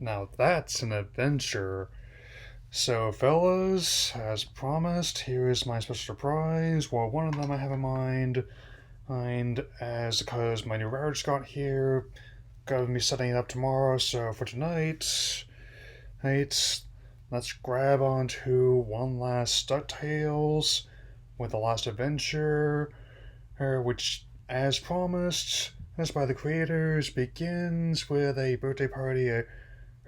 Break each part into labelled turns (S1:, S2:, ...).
S1: Now that's an adventure. So, fellas, as promised, here is my special surprise. Well, one of them I have in mind as because my new router just got here, gonna be setting it up tomorrow. So for tonight, let's grab onto one last DuckTales with the last adventure, which, as promised, as by the creators, begins with a birthday party at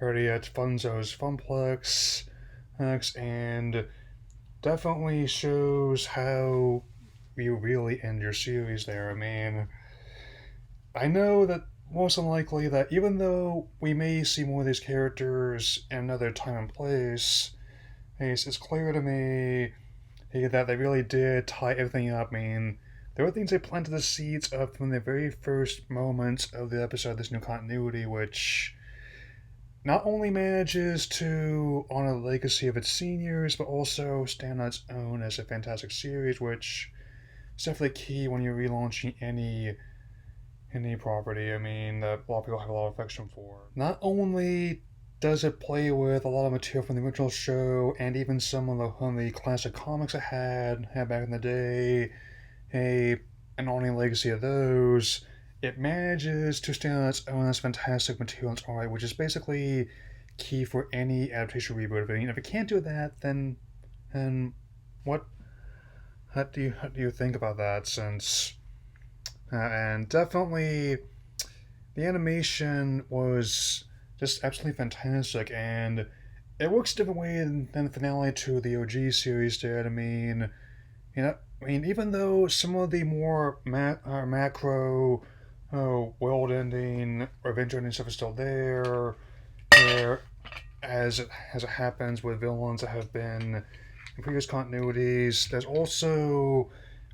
S1: Funzo's Funplex, and definitely shows how you really end your series there. I mean, I know that most unlikely that even though we may see more of these characters in another time and place, it's clear to me that they really did tie everything up. I mean, there were things they planted the seeds of from the very first moments of the episode, this new continuity, which not only manages to honor the legacy of its seniors, but also stand on its own as a fantastic series, which is definitely key when you're relaunching any property. I mean, that a lot of people have a lot of affection for. Not only does it play with a lot of material from the original show and even some of the classic comics it had back in the day, an honoring legacy of those, it manages to stand on its own as fantastic material in its own right, which is basically key for any adaptation reboot. I mean, if it can't do that, then what? How do you think about that? And definitely the animation was just absolutely fantastic, and it works a different way than the finale to the OG series did. Even though some of the more macro, world-ending, revenge-ending stuff is still there, as it happens with villains that have been in previous continuities. There's also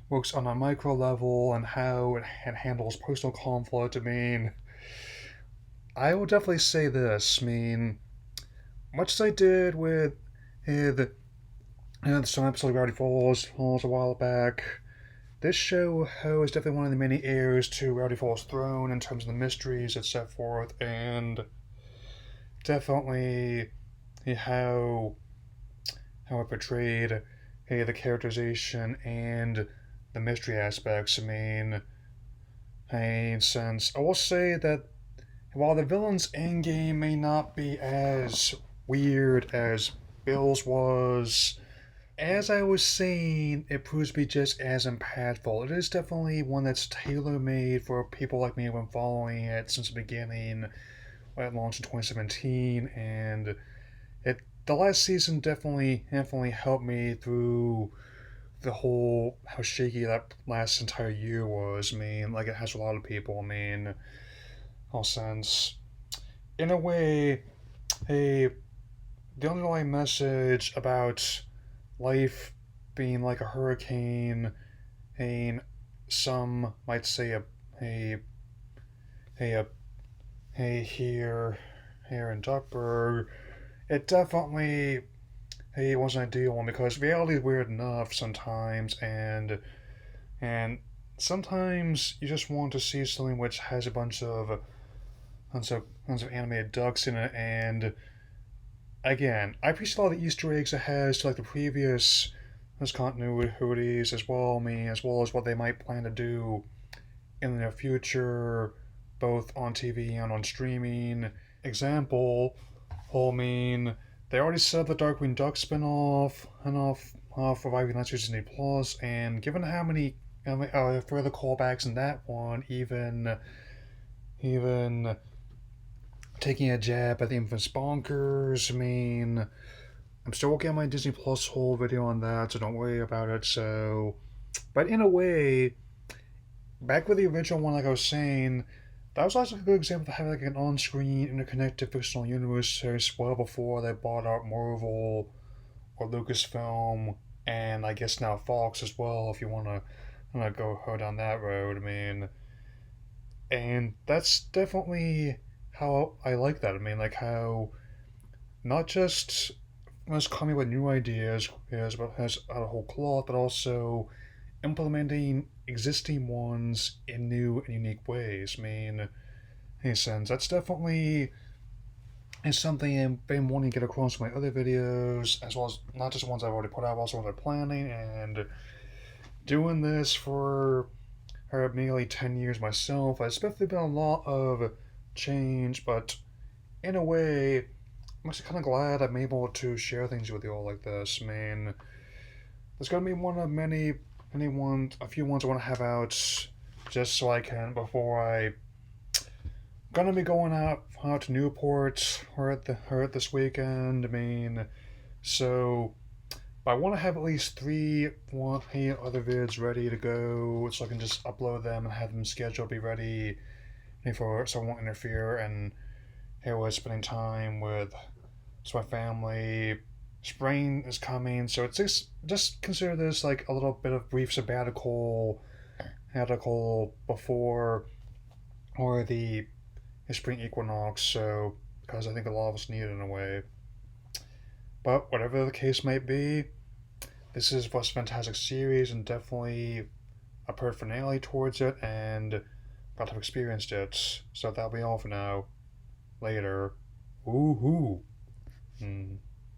S1: works on a micro level and how it handles personal conflict. I mean, I will definitely say this. I mean, much as I did with some episode of Gravity Falls a while back, this show is definitely one of the many heirs to Gravity Falls' throne in terms of the mysteries it set forth, and definitely how it portrayed the characterization and the mystery aspects. Since I will say that while the villain's endgame may not be as weird as Bill's was, as I was saying, it proves to be just as impactful. It is definitely one that's tailor made for people like me who've been following it since the beginning when it launched in 2017, and the last season definitely helped me through the whole how shaky that last entire year was. I mean, like it has a lot of people. I mean, all sense. In a way, a the underlying message about life being like a hurricane, and some might say a a a here in Duckburg, it definitely wasn't an ideal one because reality is weird enough sometimes, and sometimes you just want to see something which has a bunch of animated ducks in it, and again, I appreciate all the Easter eggs it has to like the previous those continuities as well. As well as what they might plan to do in the near future, both on TV and on streaming. Example, they already set up the Darkwing Duck spinoff and off reviving last year's Disney Plus, and given how many further callbacks in that one, even taking a jab at the infamous bonkers. I'm still working on my Disney Plus whole video on that, so don't worry about it. But in a way, back with the original one, like I was saying, that was also a good example of having like an on-screen interconnected fictional universe well before they bought out Marvel or Lucasfilm, and I guess now Fox as well. If you wanna go down that road, and that's definitely how I like that. Like how not just was coming with new ideas, but has out of whole cloth, but also implementing existing ones in new and unique ways. In a sense, that's definitely It's something I've been wanting to get across my other videos, as well as not just ones I've already put out, but also ones I'm planning, and doing this for nearly 10 years myself. It's definitely been a lot of change, but in a way, I'm actually kind of glad I'm able to share things with you all like this. I mean, there's gonna be one of a few ones I want to have out just so I can before I gonna be going out to Newport or at this weekend. I mean, so but I want to have at least three other vids ready to go so I can just upload them and have them scheduled, be ready for so I won't interfere. And here was spending time with my family. Spring is coming, so it's just consider this like a little bit of brief sabbatical before or the spring equinox. So because I think a lot of us need it in a way. But whatever the case might be, this is was a fantastic series and definitely a perfect finale towards it, and got to have experienced it. So that'll be all for now. Later. Woohoo! Hmm.